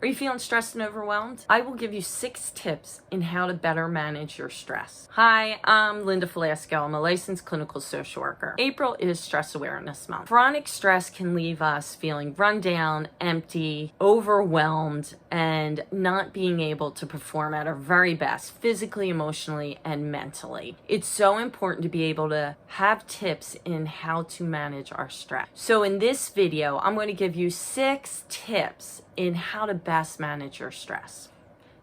Are you feeling stressed and overwhelmed? I will give you 6 tips in how to better manage your stress. Hi, I'm Linda Falasco. I'm a licensed clinical social worker. April is Stress Awareness Month. Chronic stress can leave us feeling run down, empty, overwhelmed, and not being able to perform at our very best, physically, emotionally, and mentally. It's so important to be able to have tips in how to manage our stress. So in this video, I'm going to give you 6 tips in how to best manage your stress.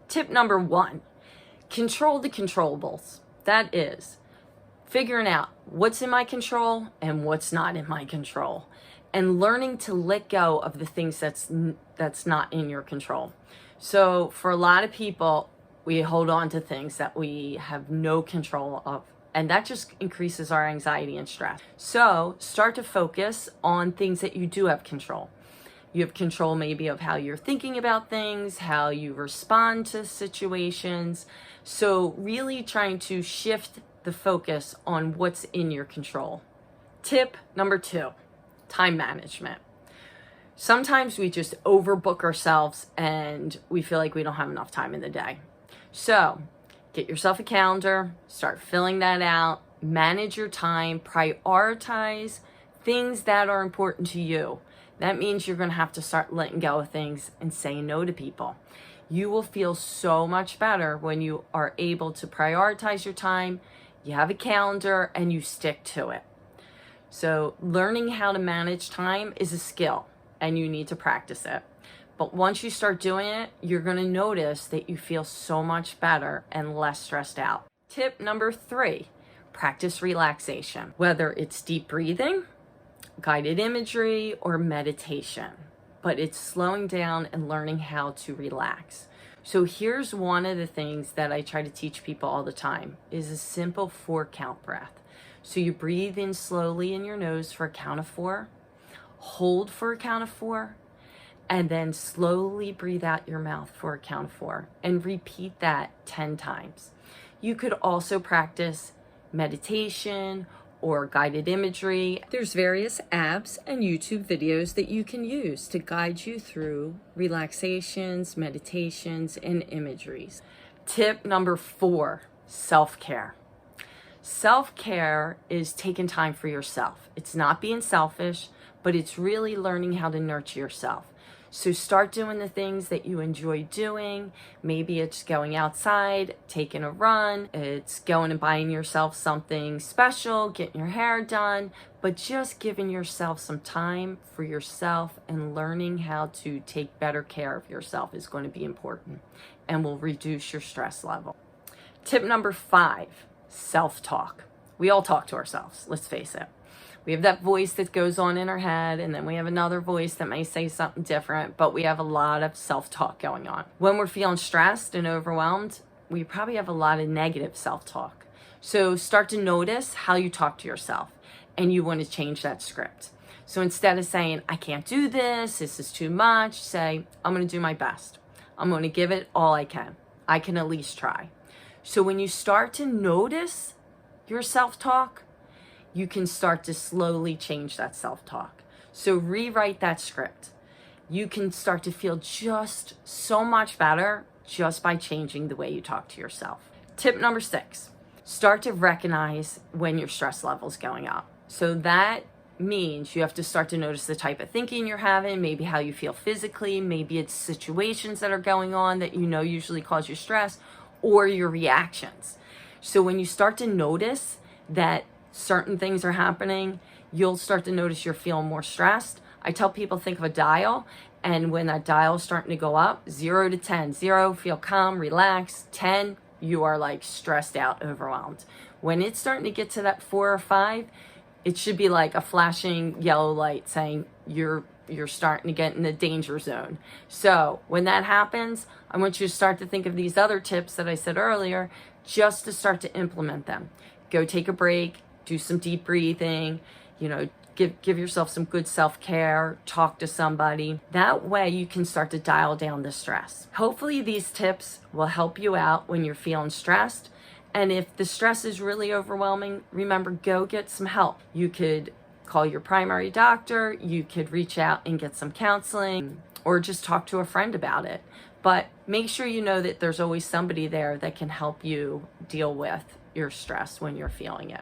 Tip number 1, control the controllables. That is figuring out what's in my control and what's not in my control, and learning to let go of the things that's not in your control. So for a lot of people, we hold on to things that we have no control of, and that just increases our anxiety and stress. So start to focus on things that you do have control. You have control maybe of how you're thinking about things, how you respond to situations. So really trying to shift the focus on what's in your control. Tip number 2, time management. Sometimes we just overbook ourselves and we feel like we don't have enough time in the day. So get yourself a calendar, start filling that out, manage your time, prioritize things that are important to you. That means you're going to have to start letting go of things and saying no to people. You will feel so much better when you are able to prioritize your time, you have a calendar, and you stick to it. So learning how to manage time is a skill, and you need to practice it. But once you start doing it, you're going to notice that you feel so much better and less stressed out. Tip number 3, practice relaxation. Whether it's deep breathing, guided imagery, or meditation, but it's slowing down and learning how to relax. So here's one of the things that I try to teach people all the time is a simple 4-count breath. So you breathe in slowly in your nose for a count of 4, hold for a count of 4, and then slowly breathe out your mouth for a count of 4, and repeat that 10 times. You could also practice meditation or guided imagery. There's various apps and YouTube videos that you can use to guide you through relaxations, meditations, and imageries. Tip number 4, self-care. Self-care is taking time for yourself. It's not being selfish, but it's really learning how to nurture yourself. So start doing the things that you enjoy doing. Maybe it's going outside, taking a run. It's going and buying yourself something special, getting your hair done, but just giving yourself some time for yourself and learning how to take better care of yourself is going to be important and will reduce your stress level. Tip number 5, self-talk. We all talk to ourselves, let's face it. We have that voice that goes on in our head, and then we have another voice that may say something different, but we have a lot of self-talk going on. When we're feeling stressed and overwhelmed, we probably have a lot of negative self-talk. So start to notice how you talk to yourself, and you want to change that script. So instead of saying, I can't do this is too much, say, I'm going to do my best. I'm going to give it all I can. I can at least try. So when you start to notice your self-talk, you can start to slowly change that self-talk. So rewrite that script. You can start to feel just so much better just by changing the way you talk to yourself. Tip number 6, start to recognize when your stress level is going up. So that means you have to start to notice the type of thinking you're having, maybe how you feel physically, maybe it's situations that are going on that you know usually cause you stress, or your reactions. So when you start to notice that certain things are happening, you'll start to notice you're feeling more stressed. I tell people, think of a dial, and when that dial is starting to go up, 0 to 10, 0, feel calm, relaxed, 10, you are like stressed out, overwhelmed. When it's starting to get to that 4 or 5, it should be like a flashing yellow light saying you're starting to get in the danger zone. So when that happens, I want you to start to think of these other tips that I said earlier, just to start to implement them. Go take a break, do some deep breathing, give yourself some good self-care, talk to somebody. That way you can start to dial down the stress. Hopefully these tips will help you out when you're feeling stressed. And if the stress is really overwhelming, remember, go get some help. You could call your primary doctor, you could reach out and get some counseling. or just talk to a friend about it. But make sure you know that there's always somebody there that can help you deal with your stress when you're feeling it.